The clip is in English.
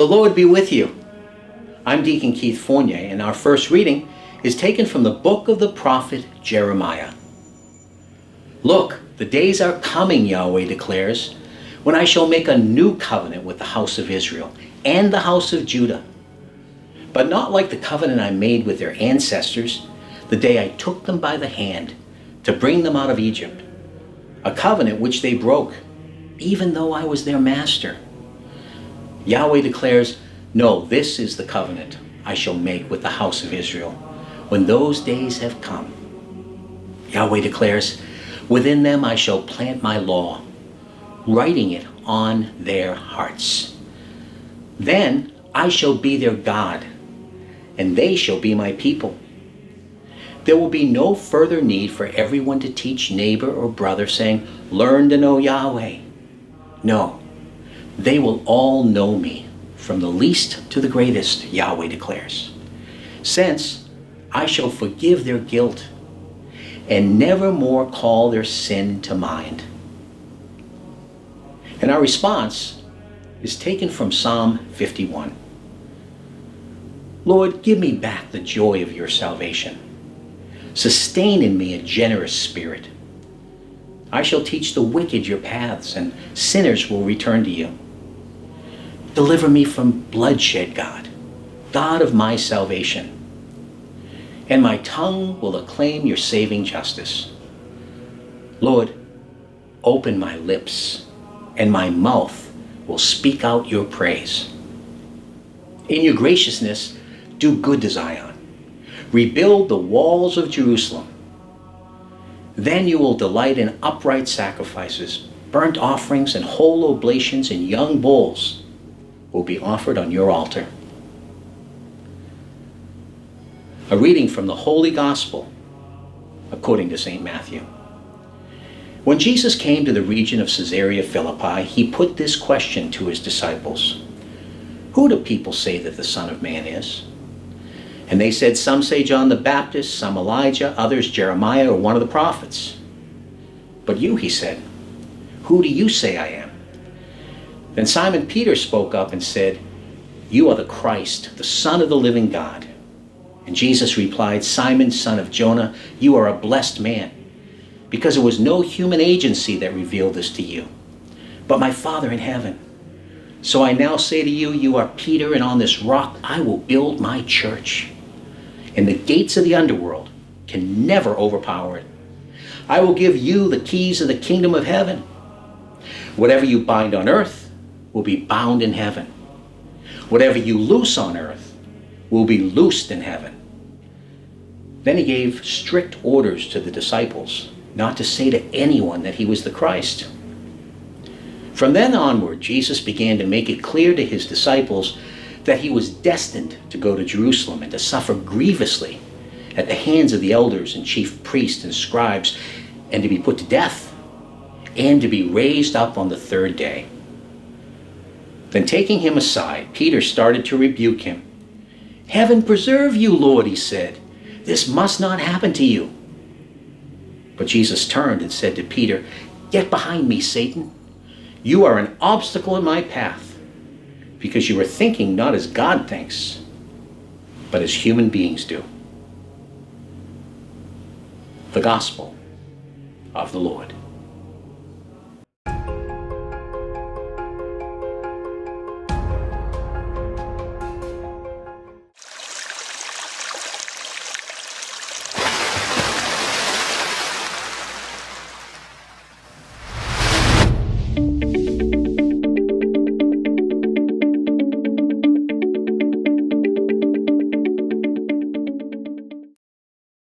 The Lord be with you. I'm Deacon Keith Fournier, and our first reading is taken from the book of the prophet Jeremiah. Look, the days are coming, Yahweh declares, when I shall make a new covenant with the house of Israel and the house of Judah. But not like the covenant I made with their ancestors the day I took them by the hand to bring them out of Egypt, a covenant which they broke, even though I was their master. Yahweh declares, no, this is the covenant I shall make with the house of Israel when those days have come. Yahweh declares, within them I shall plant my law, writing it on their hearts. Then I shall be their God, and they shall be my people. There will be no further need for everyone to teach neighbor or brother, saying, learn to know Yahweh. No, they will all know me, from the least to the greatest, Yahweh declares, since I shall forgive their guilt and never more call their sin to mind. And our response is taken from Psalm 51. Lord, give me back the joy of your salvation. Sustain in me a generous spirit. I shall teach the wicked your paths, and sinners will return to you. Deliver me from bloodshed, God, God of my salvation. And my tongue will acclaim your saving justice. Lord, open my lips, and my mouth will speak out your praise. In your graciousness, do good to Zion. Rebuild the walls of Jerusalem. Then you will delight in upright sacrifices, burnt offerings and whole oblations, and young bulls will be offered on your altar. A reading from the Holy Gospel according to St. Matthew. When Jesus came to the region of Caesarea Philippi, he put this question to his disciples. Who do people say that the Son of Man is? And they said, some say John the Baptist, some Elijah, others Jeremiah or one of the prophets. But you, he said, who do you say I am? Then Simon Peter spoke up and said, you are the Christ, the Son of the living God. And Jesus replied, Simon, son of Jonah, you are a blessed man, because it was no human agency that revealed this to you, but my Father in heaven. So I now say to you, you are Peter, and on this rock I will build my church. And the gates of the underworld can never overpower it. I will give you the keys of the kingdom of heaven. Whatever you bind on earth will be bound in heaven. Whatever you loose on earth will be loosed in heaven. Then he gave strict orders to the disciples not to say to anyone that he was the Christ. From then onward, Jesus began to make it clear to his disciples that he was destined to go to Jerusalem and to suffer grievously at the hands of the elders and chief priests and scribes, and to be put to death, and to be raised up on the third day. Then taking him aside, Peter started to rebuke him. Heaven preserve you, Lord, he said. This must not happen to you. But Jesus turned and said to Peter, get behind me, Satan. You are an obstacle in my path, because you are thinking not as God thinks, but as human beings do. The Gospel of the Lord.